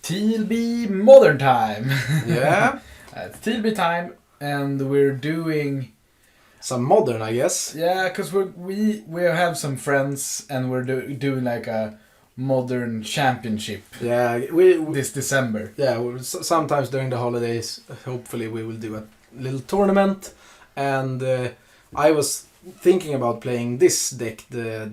TLB Modern Time. Yeah. It's TLB time, and we're doing some modern, I guess. Yeah, because we have some friends, and we're doing like a modern championship. Yeah, we this December. Yeah, sometimes during the holidays, hopefully we will do a little tournament, and I was thinking about playing this deck, the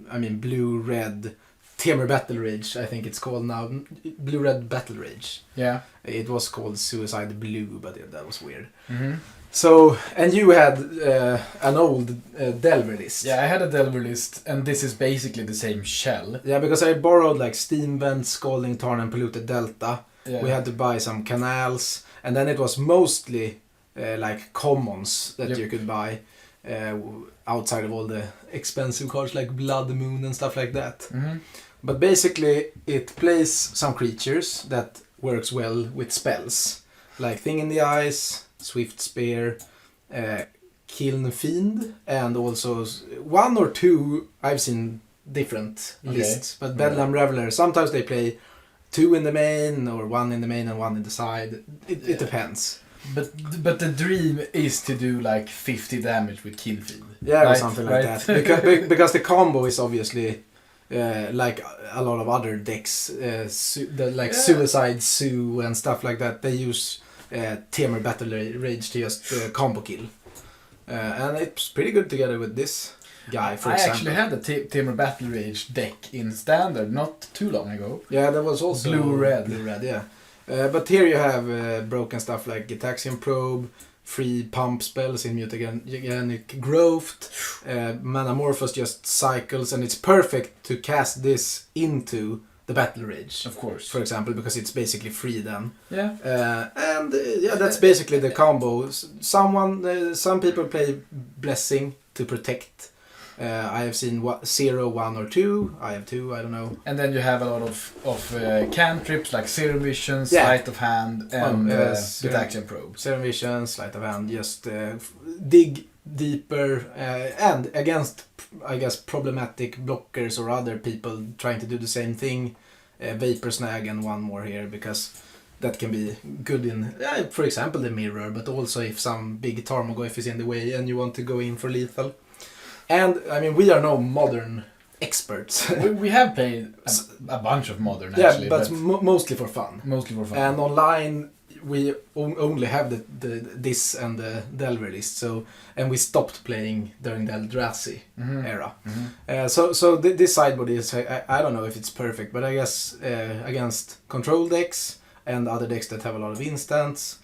blue-red Tamer Battle Rage, I think it's called now. Blue-red Battle Rage. Yeah. It was called Suicide Blue, but that was weird. Mm-hmm. So, and you had an old Delver list. Yeah, I had a Delver list, and this is basically the same shell. Yeah, because I borrowed like Steam Vent, Scalding Tarn, and Polluted Delta. Yeah. We had to buy some canals, and then it was mostly like commons that you could buy outside of all the expensive cards like Blood Moon and stuff like that. Mm-hmm. But basically, it plays some creatures that works well with spells, like Thing in the Ice, Swift Spear, Kiln Fiend, and also one or two I've seen different lists. But Bedlam Reveler, sometimes they play 2 in the main, or 1 in the main and 1 in the side. It depends. But the dream is to do like 50 damage with Kill Fiend. Yeah, right? Or something like that. Because the combo is obviously like a lot of other decks, Suicide Zoo and stuff like that. They use Tamer Battle Rage to just combo kill. And it's pretty good together with this guy, for example. I actually had a Tamer Battle Rage deck in Standard not too long ago. Yeah, that was also Blue-red. Blue-red, yeah. But here you have broken stuff like Gitaxian Probe, free pump spells in Mutagenic Growth, Manamorphose just cycles, and it's perfect to cast this into the Battle Rage. Of course. For example, because it's basically free then. Yeah. That's basically the combo. Some people play Blessing to protect. I have seen 0, 1, or 2. I have 2, I don't know. And then you have a lot of cantrips like Serum Vision, Sleight of Hand, and Gitaxian Probe. Serum Vision, Sleight of Hand, just dig deeper and against, I guess, problematic blockers or other people trying to do the same thing. Vapor Snag and one more here, because that can be good in, for example, the mirror, but also if some big Tarmogoyf is in the way and you want to go in for lethal. And, I mean, we are no modern experts. we have played a bunch of modern, actually. Yeah, but mostly for fun. Mostly for fun. And online, we only have this and the Delver list. And we stopped playing during the Eldrazi era. Mm-hmm. So this sideboard is, I don't know if it's perfect, but I guess against control decks and other decks that have a lot of instants,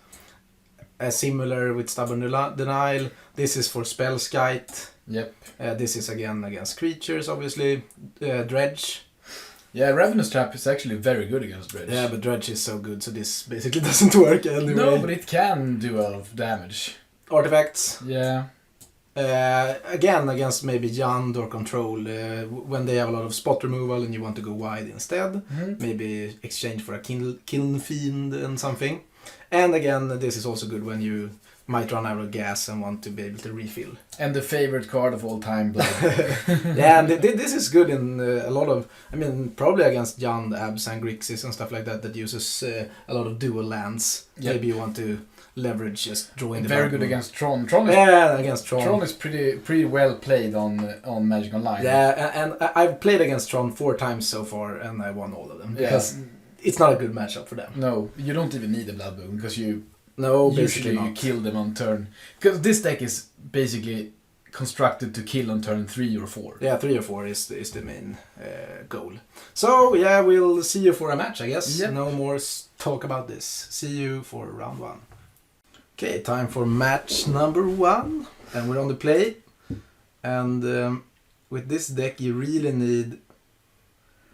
similar with Stubborn Denial. This is for Spellskite. Yep. This is again against creatures, obviously. Dredge. Yeah, Ravenous Trap is actually very good against Dredge. Yeah, but Dredge is so good, so this basically doesn't work anyway. No, but it can do a lot of damage. Artifacts. Yeah. Again, against maybe Jund or Control, when they have a lot of spot removal and you want to go wide instead. Mm-hmm. Maybe exchange for a Kiln Fiend and something. And again, this is also good when you might run out of gas and want to be able to refill. And the favorite card of all time, Blood. Yeah, and this is good in a lot of, probably against Jund, Abs, and Grixis and stuff like that uses a lot of dual lands. Yep. Maybe you want to leverage just drawing the very good against Tron. Against Tron. Tron is pretty well played on Magic Online. Yeah, and I've played against Tron 4 times so far, and I won all of them. Yeah. Because it's not a good matchup for them. No, you don't even need a Blood Boon, because you usually you kill them on turn. Because this deck is basically constructed to kill on turn 3 or 4. Yeah, 3 or 4 is the main goal. So, yeah, we'll see you for a match, I guess. Yep. No more talk about this. See you for round 1. Okay, time for match number 1. And we're on the play. And with this deck, you really need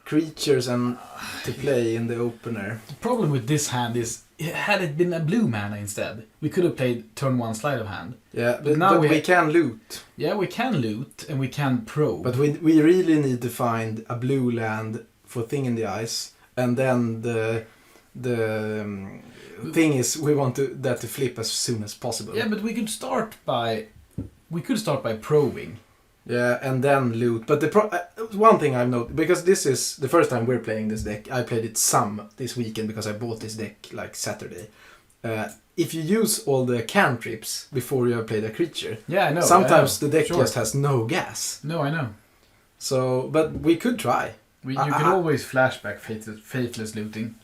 creatures and to play in the opener. The problem with this hand is, had it been a blue mana instead, we could have played turn 1 Sleight of Hand. Yeah, but now we can loot. Yeah, we can loot and we can probe. But we really need to find a blue land for Thing in the Ice, and then the thing is we want that to flip as soon as possible. Yeah, but we could start by probing. Yeah, and then loot. But one thing I've noticed, because this is the first time we're playing this deck, I played it some this weekend because I bought this deck like Saturday. If you use all the cantrips before you have played a creature, I know. Sometimes the deck just has no gas. No, I know. So, but we could try. You could always flashback faithless looting.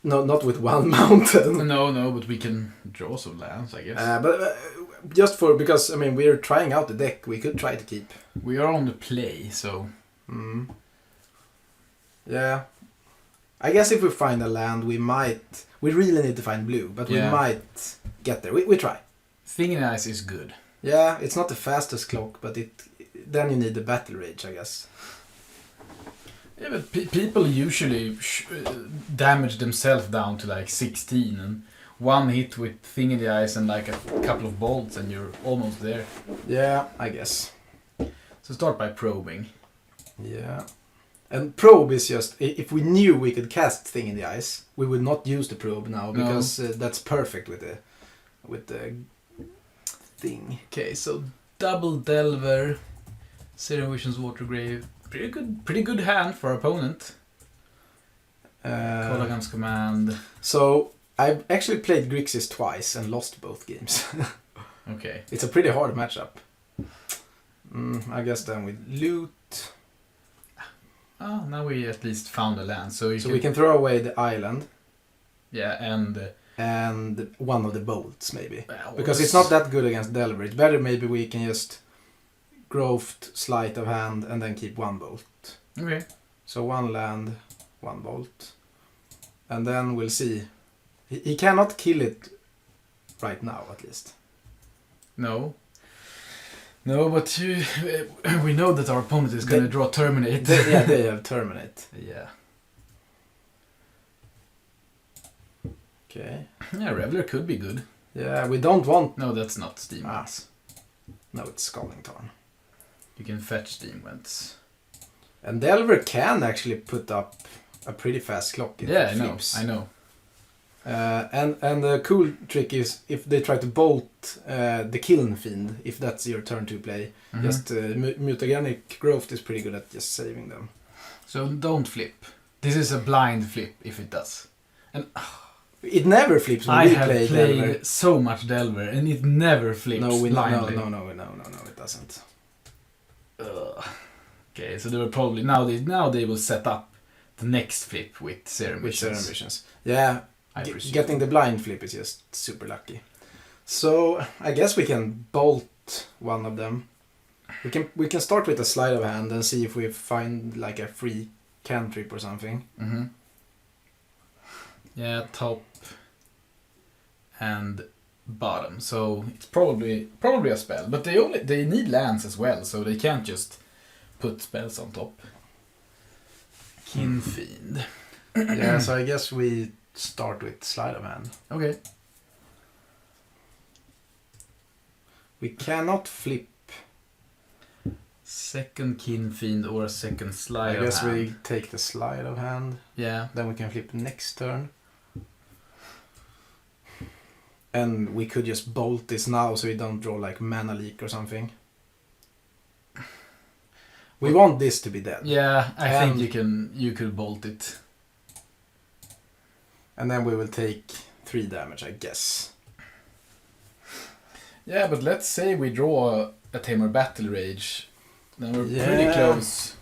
No, not with one mountain. No, but we can draw some lands, I guess. But just because I mean we're trying out the deck, we could try to keep. We are on the play, so. Yeah, I guess if we find a land, we might. We really need to find blue, but we might get there. We try. Thing in Ice is good. Yeah, it's not the fastest clock, but then you need the battle rage, I guess. Yeah, but people usually damage themselves down to like 16, and one hit with Thing in the Ice and like a couple of bolts, and you're almost there. Yeah, I guess. So start by probing. Yeah. And probe is just, if we knew we could cast Thing in the Ice, we would not use the probe now, because that's perfect with the thing. Okay, so double Delver, Serum Vision's Watergrave. Pretty good hand for opponent. Kaladesh Command. So, I've actually played Grixis twice and lost both games. Okay. It's a pretty hard matchup. I guess then with loot. Now we at least found a land. So we can throw away the island. Yeah, and one of the bolts maybe. Because it's not that good against Delver. It's better maybe we can just Growth, Sleight of Hand, and then keep one bolt. Okay. So one land, one bolt. And then we'll see. He cannot kill it right now, at least. No, but we know that our opponent is going to draw Terminate. They have Terminate. Yeah. Okay. Yeah, Reveler could be good. Yeah, we don't want... No, that's not Steam Vents. No, it's Scalding Tarn. You can fetch Steam Vents. And Delver can actually put up a pretty fast clock. I know. And the cool trick is if they try to bolt the Kiln Fiend, if that's your turn to play, just Mutagenic Growth is pretty good at just saving them. So don't flip. This is a blind flip if it does. And it never flips when we play Delver. I have played so much Delver and it never flips blindly. No, it doesn't. Okay, so they will probably now they will set up the next flip with Serum Visions. Yeah, getting the blind flip is just super lucky. So I guess we can bolt one of them. We can start with a Sleight of Hand and see if we find like a free cantrip or something. Yeah, top and bottom. So it's probably a spell, but they need lands as well, so they can't just put spells on top. Kin Fiend. Yeah, so I guess we start with Sleight of Hand. Okay. We cannot flip second Kin Fiend or a second Sleight of Hand. I guess we take the Sleight of Hand. Yeah. Then we can flip next turn. And we could just bolt this now so we don't draw like Mana Leak or something. We want this to be dead. Yeah, I think you could bolt it. And then we will take 3 damage, I guess. Yeah, but let's say we draw a Tamer Battle Rage. Then we're pretty close.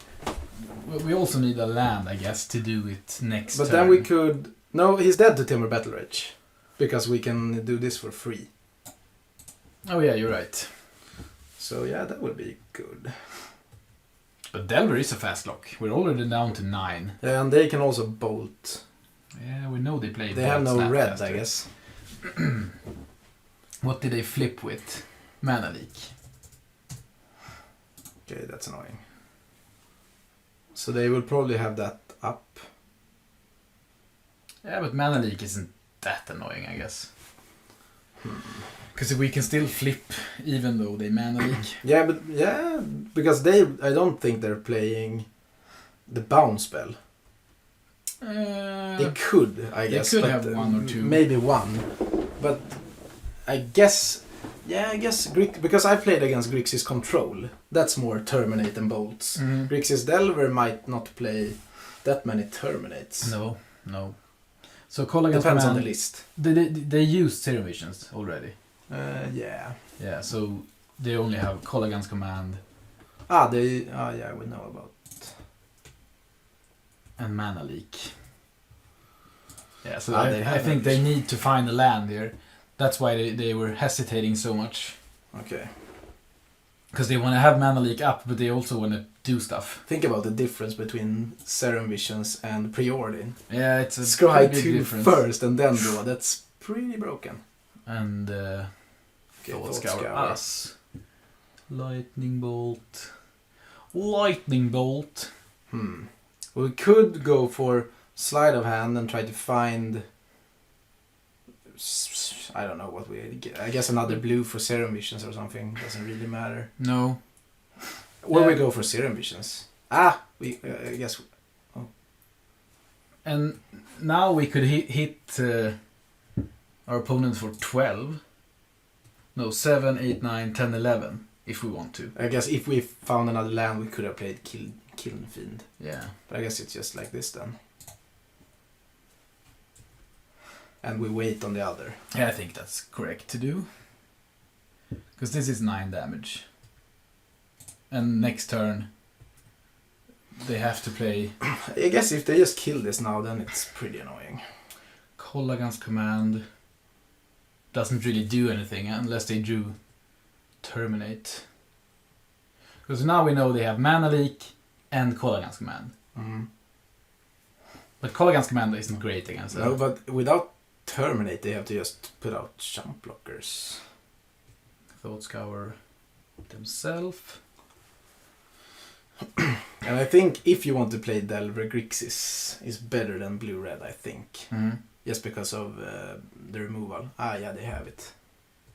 We also need a land, I guess, to do it next turn. But then we could... No, he's dead to Tamer Battle Rage. Because we can do this for free. Oh yeah, you're right. So yeah, that would be good. But Delver is a fast lock. We're already down to 9. Yeah, and they can also bolt. Yeah, we know they play. They have no red, I guess. What did they flip with? Mana Leak. Okay, that's annoying. So they will probably have that up. Yeah, but Mana Leak isn't that annoying, I guess. Because we can still flip even though they Mana Leak. Yeah, because I don't think they're playing the bounce spell. They could, I guess. They could have 1 or 2. Maybe 1. But I guess Yeah, I guess because I played against Grixis Control. That's more terminate and bolts. Grixis Delver might not play that many terminates. No. So Call Against Depends Command, on the list. They used Zero Visions already. Yeah. Yeah, so they only have Call Against Command Yeah, we know about. and Mana Leak. Yeah, so They I think they need to find a land here. That's why they were hesitating so much. Okay. Because they want to have Mana Leak up, but they also want to do stuff. Think about the difference between Serum Visions and Preordain. Yeah, it's a Scry pretty big 2 difference. first and then draw. That's pretty broken. And Okay, Thought Thought Scour Scour. us. Lightning Bolt. Lightning Bolt. We could go for Sleight of Hand and try to find... I don't know what we... I guess another blue for Serum Visions or something. Doesn't really matter. No. Or Yeah. we go for Serum Visions. I guess... And now we could hit our opponent for 12. No, 7, 8, 9, 10, 11. If we want to. I guess if we found another land, we could have played Kiln Fiend. Yeah. But I guess it's just like this then. And we wait on the other. Yeah, I think that's correct to do. Because this is 9 damage. And next turn, they have to play I guess if they just kill this now, then it's pretty annoying. Call Against Command. Doesn't really do anything unless they do Terminate. Because now we know they have Mana Leak and Call Against Command. But Call Against Command isn't great against them. No, but without Terminate, they have to just put out jump blockers. Thought Scour themselves. And I think if you want to play Delver, Grixis is better than Blue-Red, I think. Just because of the removal. Yeah, they have it.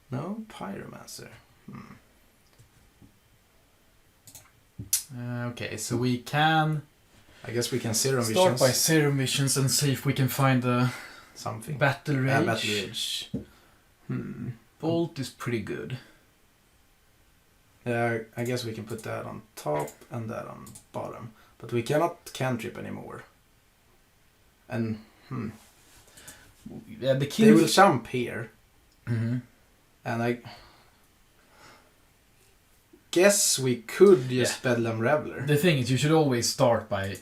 No, Pyromancer. Okay, so we can I guess we can Serum start Visions. by Serum Visions and see if we can find the Something. Battle Rage. Battle Rage. Bolt is pretty good. Yeah, I guess we can put that on top and that on bottom. But we cannot cantrip anymore. And, Yeah, the they kill will jump here. Mm-hmm. And I guess we could just Bedlam Reveler. The thing is, you should always start by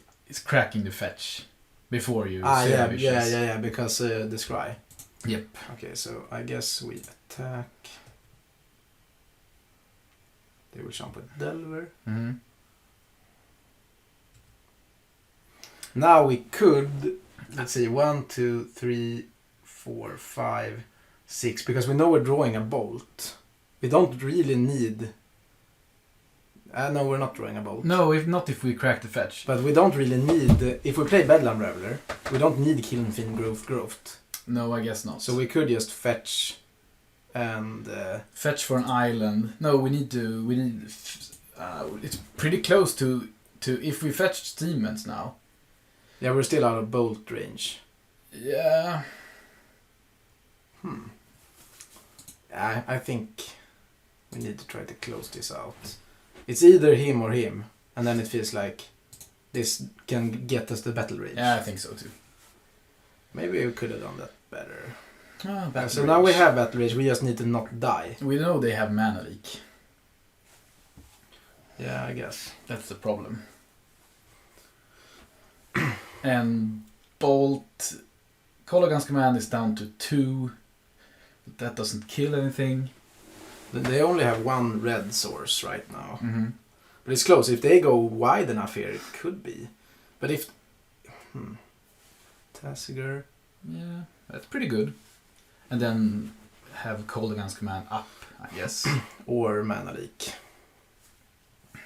cracking the fetch before you Yeah, Visions. yeah, because the scry. Yep. Okay, so I guess we attack. They will jump with Delver. Mm-hmm. Now we could, let's see, 1, 2, 3, 4, 5, 6, because we know we're drawing a bolt. We don't really need... no, we're not drawing a bolt. No, if we crack the fetch. But we don't really need... If we play Bedlam Reveler, we don't need Kiln Fiend Growth. No, I guess not. So we could just fetch and... Fetch for an island. No, we need... it's pretty close to... If we fetch Demons now. Yeah, we're still out of bolt range. Yeah. I think we need to try to close this out. It's either him or him, and then it feels like this can get us the battle range. Yeah, I think so too. Maybe we could have done that better. Battle So Rage. now we have battle range, we just need to not die. We know they have Mana Leak. Yeah, I guess. That's the problem. And Bolt... Call Against Command is down to 2. But that doesn't kill anything. They only have one red source right now. Mm-hmm. But it's close. If they go wide enough here, it could be. But if... Tasigur... Yeah, that's pretty good. And then have Call Against Command up, I guess. Or Mana Leak.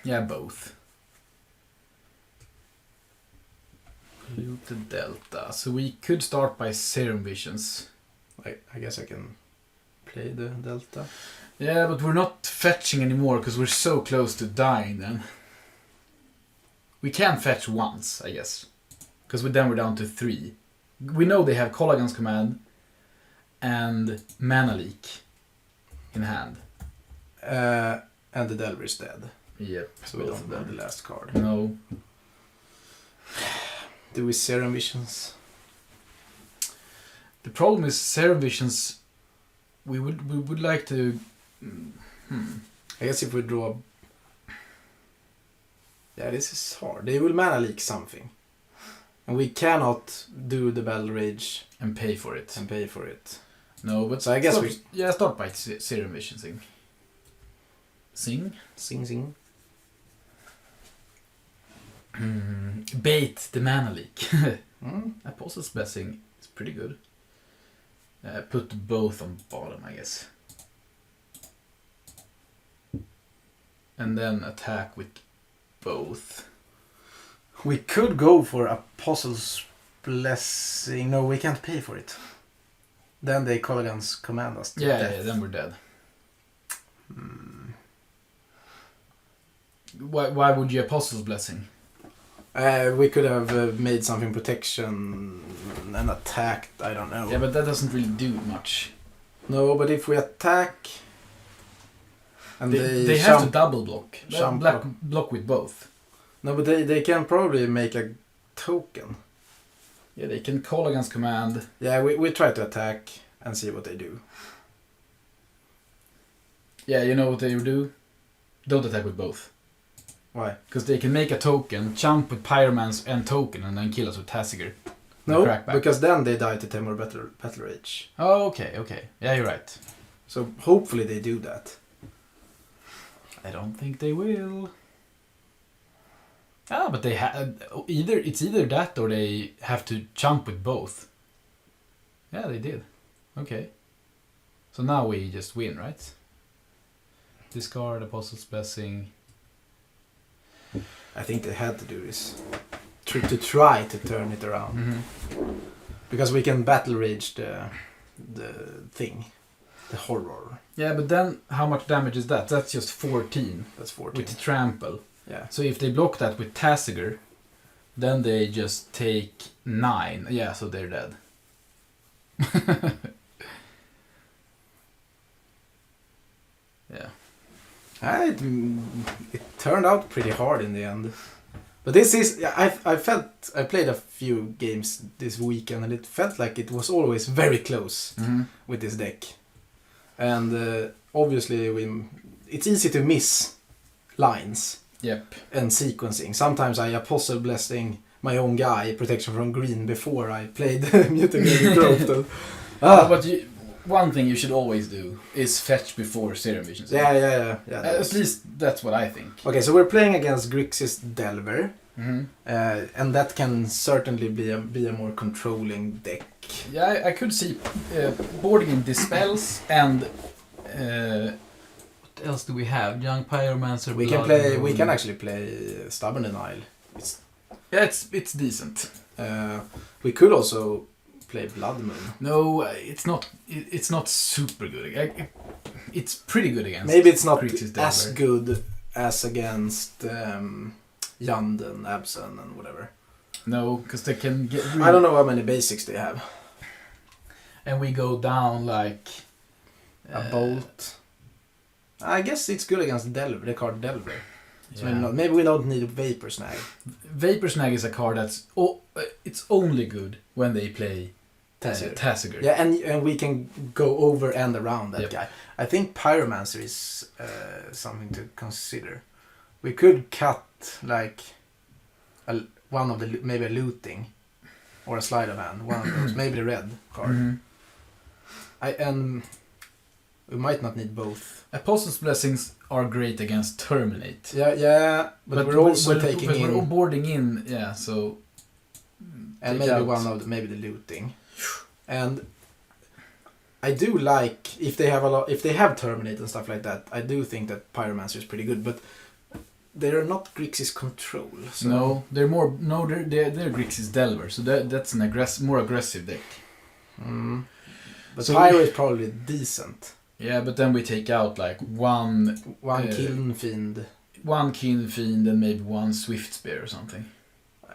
Yeah, both. Loot the Delta. So we could start by Serum Visions. I guess I can play the Delta. Yeah, but we're not fetching anymore because we're so close to dying then. We can fetch once, I guess. Because then we're down to 3. We know they have Call Against Command and Mana Leak in hand. And the Delver is dead. Yep. So we don't have the last card. No. Do we Serum Visions? The problem is Serum Visions. We would like to. I guess if we draw. Yeah, this is hard. They will mana leak something, and we cannot do the Battle Rage And pay for it. No, but So I guess start by Serum Vision Sing. Sing. Bait the mana leak. Apostle's Blessing is pretty good. Put both on bottom, I guess. And then attack with both. We could go for Apostle's Blessing. No, we can't pay for it. Then they Kolaghan's command us to death. Yeah, then we're dead. Why would you Apostle's Blessing? We could have made something protection and attacked, I don't know. Yeah, but that doesn't really do much. No, but if we attack... And they have to double block. Jump Block with both. No, but they can probably make a token. Yeah, they can call against command. Yeah, we try to attack and see what they do. Yeah, you know what they do? Don't attack with both. Why? Because they can make a token, jump with Pyromance and token, and then kill us with Tasigur. No, because then they die to Temur Battle Rage. Oh, okay. Yeah, you're right. So hopefully they do that. I don't think they will. Ah, but they it's either that or they have to jump with both. Yeah, they did. Okay. So now we just win, right? Discard Apostle's Blessing. I think they had to do this. To try to turn it around. Mm-hmm. Because we can Battle Rage the thing. The horror. Yeah, but then how much damage is that? That's just 14. That's 14. With the trample. Yeah. So if they block that with Tasigur, then they just take 9. Yeah, so they're dead. Yeah. It turned out pretty hard in the end. But this is... I played a few games this weekend and it felt like it was always very close with this deck. And obviously it's easy to miss lines. Yep. And sequencing. Sometimes I Apostle Blessing my own guy, protection from green, before I played Mutated Growth. But one thing you should always do is fetch before Serum Vision. Yeah. At least that's what I think. Okay, so we're playing against Grixis Delver. Mm-hmm. And that can certainly be a more controlling deck. Yeah, I could see boarding in Dispels and what else do we have? Young Pyromancer. We can actually play Stubborn Denial. It's decent. We could also play Blood Moon. No, it's not. It's not super good. It's pretty good against. Maybe it's not Grixis as Delver. good as against Yanden, Absen, and whatever. No, because they can get. I don't know how many basics they have. And we go down like A Bolt. I guess it's good against Delver, the card Delver. So yeah. maybe we don't need Vapor Snag. Vapor Snag is a card that's it's only good when they play Tasigur. Yeah, and we can go over and around that Yep. guy. I think Pyromancer is something to consider. We could cut like one of the maybe a looting or a sleight of hand, one of those, maybe the red card. Mm-hmm. We might not need both. Apostle's Blessings are great against Terminate. Yeah, but we're also taking in. We're boarding in, yeah. So And maybe maybe the looting. And I do like if they have Terminate and stuff like that. I do think that Pyromancer is pretty good, but they're not Grixis Control. So. No, they're Grixis Delver, so that's an more aggressive deck. But so Pyro is probably decent. Yeah, but then we take out like one Kiln Fiend. One Kiln Fiend and maybe one Swift Spear or something.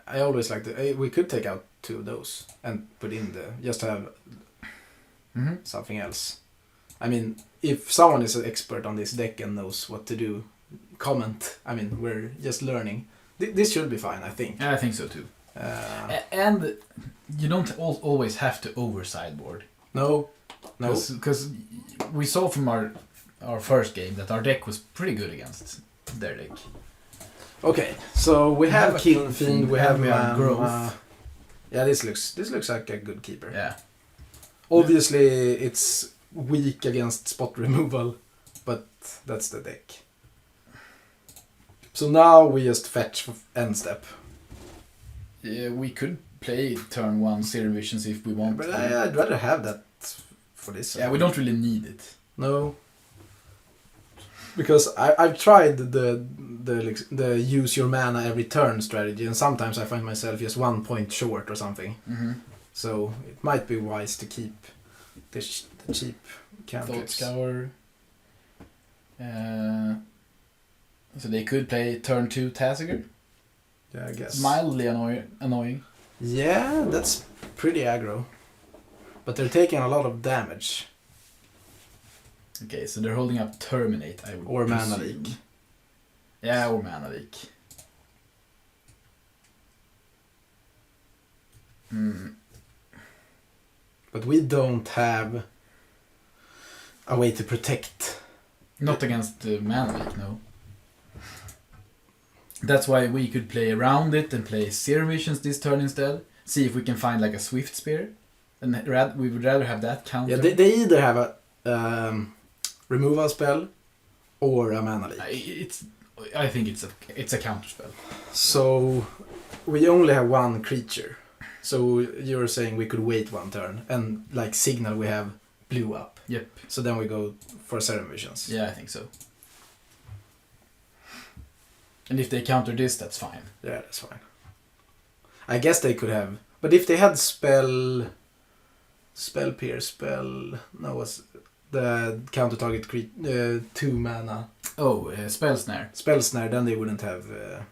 I always like we could take out 2 of those and put in just to have something else. I mean, if someone is an expert on this deck and knows what to do, comment. I mean, we're just learning. This should be fine, I think. Yeah, I think so too. And you don't always have to over sideboard. No. Because we saw from our first game that our deck was pretty good against their deck. Okay, so we have Kiln Fiend, we have Growth. Yeah, this looks like a good keeper. Yeah. Obviously, it's weak against spot removal, but that's the deck. So now we just fetch for end step. Yeah, we could play turn 1 Zero Visions if we want. But I'd rather have that for this. Yeah, we don't really need it. No. Because I've tried the use your mana every turn strategy, and sometimes I find myself just 1 point short or something. Mm-hmm. So it might be wise to keep the cheap Thought cantrips. Scour. So they could play turn 2 Tasigur. Yeah, I guess. Mildly annoying. Yeah, that's pretty aggro. But they're taking a lot of damage. Okay, so they're holding up Terminate, I would Or Mana presume. Leak. Yeah, or Mana Leak. But we don't have a way to protect. Not against Mana Leak, no. That's why we could play around it and play Zero Visions this turn instead. See if we can find like a Swift Spear. And we would rather have that counter. Yeah, they either have a removal spell or a Mana Leak. I think it's a counter spell. So we only have one creature. So you're saying we could wait 1 turn and like signal we have blue up. Yep. So then we go for Serum Visions. Yeah, I think so. And if they counter this, that's fine. Yeah, that's fine. I guess they could have, but if they had spell pierce, no, was the counter target 2 mana Spell Snare. spell snare, then they wouldn't have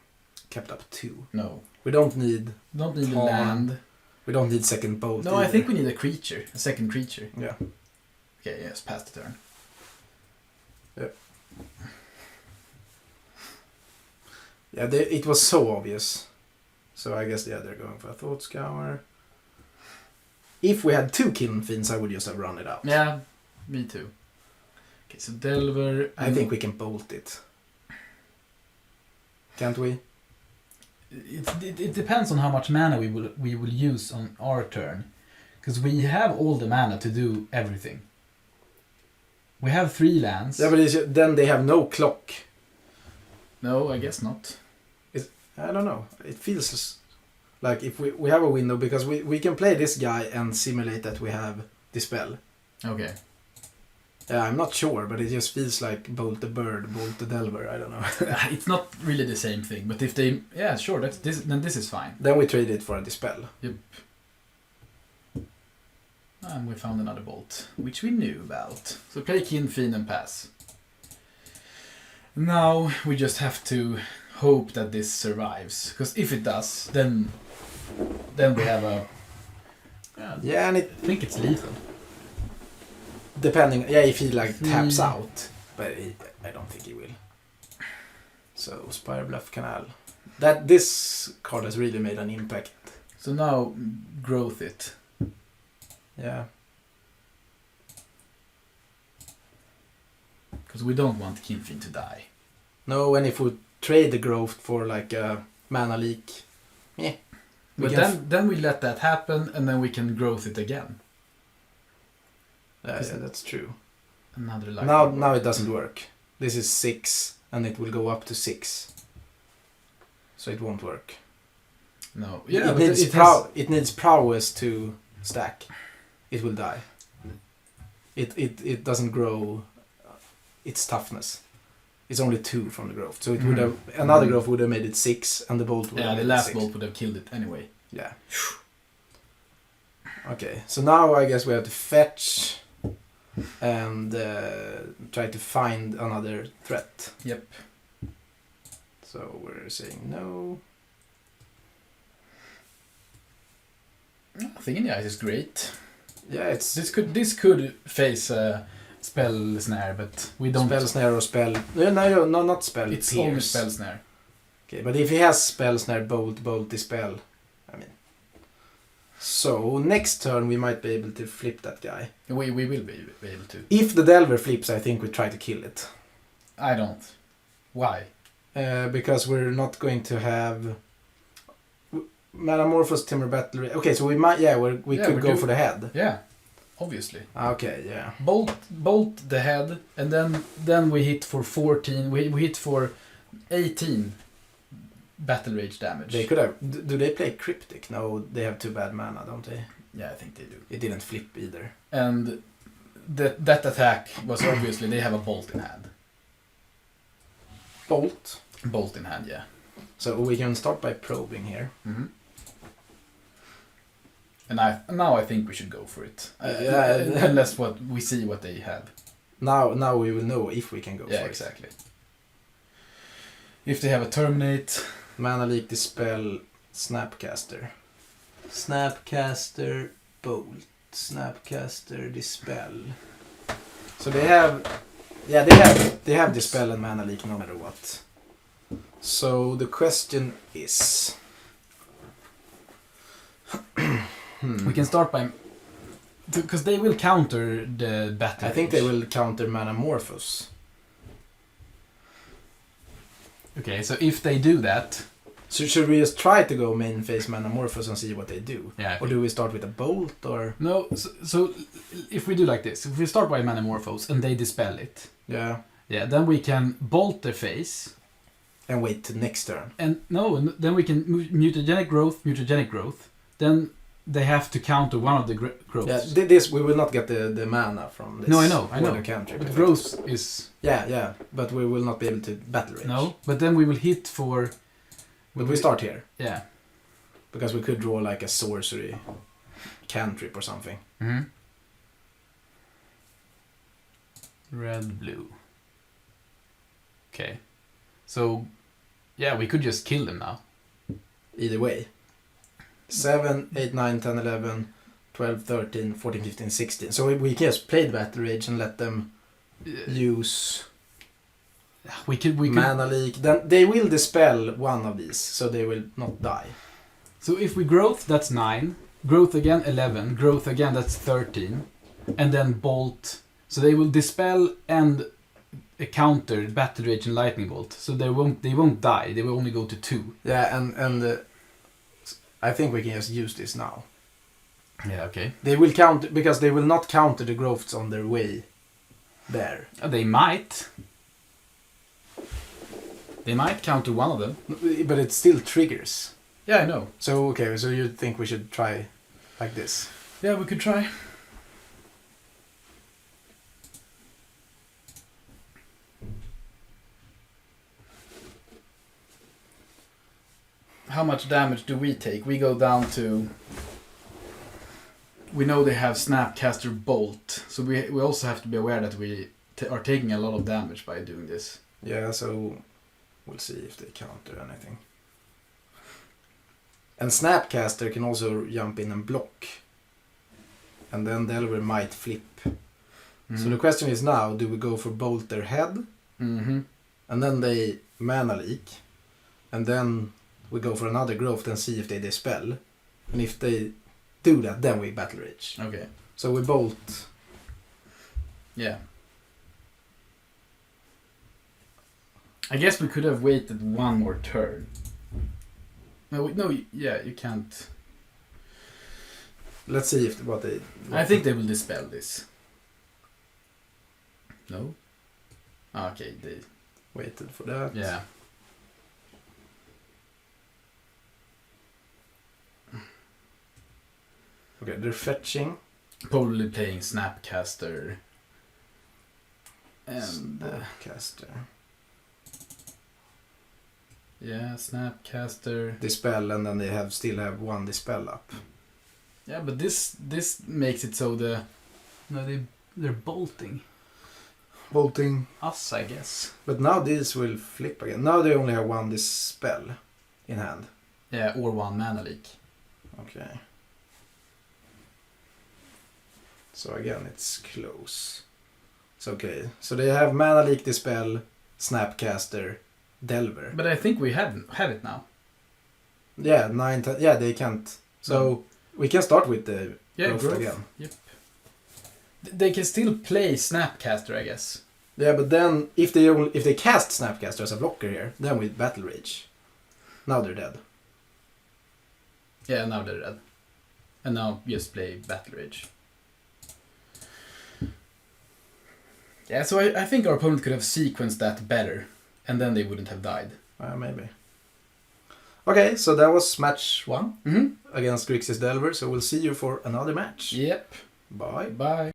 kept up 2. No. We don't need Don't need a Pawn. land. we don't need second bolt. No, I either. think we need a second creature. Yeah. Okay, yes, pass the turn. Yeah, it was so obvious. So I guess they're going for a Thought Scour. If we had 2 Kiln Fiends, I would just have run it out. Yeah, me too. Okay, so Delver. I think we can bolt it. Can't we? It depends on how much mana we will use on our turn, because we have all the mana to do everything. We have 3 lands. Yeah, but then they have no clock. No, I guess not. I don't know. It feels like if we have a window, because we can play this guy and simulate that we have Dispel. Okay. Yeah, I'm not sure, but it just feels like Bolt the Bird, Bolt the Delver. I don't know. It's not really the same thing, but if they, yeah, sure, then this is fine. Then we trade it for a Dispel. Yep. And we found another bolt, which we knew about. So play Kiln Fiend and pass. Now we just have to hope that this survives, because if it does, then we have a. Yeah, and I think it's lethal. depending. Yeah, if he like taps out, but I don't think he will. So Spire Bluff Canal. This card has really made an impact. So now growth it. Yeah. Because we don't want Kiln Fiend to die. No, and if we trade the growth for like a Mana Leak, yeah. But then we let that happen, and then we can growth it again. Yeah, that's true. Another life. Now it doesn't work. This is 6, and it will go up to 6. So it won't work. No. Yeah, it but needs it needs prowess to stack. It will die. It doesn't grow. Its toughness. It's only 2 from the growth, so it would have another growth would have made it 6, and the bolt would have made the last it 6. bolt would have killed it anyway. Yeah. Okay, so now I guess we have to fetch and try to find another threat. Yep. So we're saying no. Thing in the Ice is great. Yeah, it's This could face a spell snare, but we don't. Spell snare or spell... No, not spell. It's pierce. only spell snare. Okay, but if he has spell snare, bolt, dispel. I mean... So, next turn we might be able to flip that guy. We will be able to. If the Delver flips, I think we try to kill it. I don't. Why? Because we're not going to have... Metamorphose, Timber Battle... Okay, so we might... Yeah, we could go for the head. Yeah, obviously. Okay, yeah. Bolt the head, and then we hit for 14. We hit for 18 battle rage damage. They could have... Do they play Cryptic? No, they have too bad mana, don't they? Yeah, I think they do. It didn't flip either. And that attack was obviously they have a bolt in hand. Bolt? Bolt in hand, yeah. So we can start by probing here. Mm-hmm. And now I think we should go for it. Unless we see what they have. Now we will know if we can go for it. Yeah, exactly. If they have a terminate. Mana Leak, Dispel, Snapcaster. Snapcaster, Bolt. Snapcaster, Dispel. So they have... Yeah, they have Dispel and Mana Leak no matter what. So the question is... We can start by... Because they will counter the battle. I think they will counter Metamorphose. Okay, so if they do that... So should we just try to go main phase Metamorphose and see what they do? Yeah. Or do we start with a Bolt or... No, so if we do like this, if we start by Metamorphose and they dispel it... Yeah. Yeah, then we can bolt their face. And wait till next turn. And then we can mutagenic growth. Then they have to counter one of the growths. Yeah, this we will not get the mana from this. No, I know. The cantrip But growth is... Yeah, but we will not be able to battle rage. No, but then we will hit for... But we start here. Yeah. Because we could draw like a sorcery cantrip or something. Mm-hmm. Red, blue. Okay. So, yeah, we could just kill them now. Either way. 7, 8, 9, 10, 11, 12, 13, 14, 15, 16. So we can just play the battle rage and let them use we could mana leak. Then they will dispel one of these, so they will not die. So if we growth, that's 9. Growth again, 11. Growth again, that's 13. And then bolt. So they will dispel and counter battle rage and lightning bolt. So they won't die. They will only go to 2. Yeah, and I think we can just use this now. Yeah, okay. They will counter because they will not counter the growths on their way there. They might. They might counter one of them. But it still triggers. Yeah, I know. So, okay, so you think we should try like this? Yeah, we could try. How much damage do we take? We go down to... We know they have Snapcaster Bolt, so we also have to be aware that we are taking a lot of damage by doing this. Yeah, so we'll see if they counter anything. And Snapcaster can also jump in and block. And then Delver might flip. Mm-hmm. So the question is now, do we go for Bolt their head? Mm-hmm. And then they mana leak. And then we go for another growth and see if they dispel. And if they do that, then we battle rage. Okay. So we bolt. Yeah. I guess we could have waited one more turn. No, yeah, you can't. Let's see if what they... I think they will dispel this. No? Okay, they... Waited for that. Yeah. Okay, they're fetching. Probably playing Snapcaster. And... Snapcaster. Yeah, Snapcaster. Dispel, and then they still have one dispel up. Yeah, but this makes it so they're bolting Bolting. us, I guess. But now this will flip again. Now they only have one dispel in hand. Yeah, or one mana leak. Okay. So again, it's close. It's okay. So they have Mana Leak Dispel, Snapcaster, Delver. But I think we have it now. Yeah, 9, 10. Yeah, they can't. So we can start with the growth again. Yep. They can still play Snapcaster, I guess. Yeah, but then if they cast Snapcaster as a blocker here, then with Battle Rage. Now they're dead. Yeah, now they're dead. And now just play Battle Rage. Yeah, so I think our opponent could have sequenced that better, and then they wouldn't have died. Maybe. Okay, so that was match 1 Mm-hmm. against Grixis Delver, so we'll see you for another match. Yep. Bye. Bye.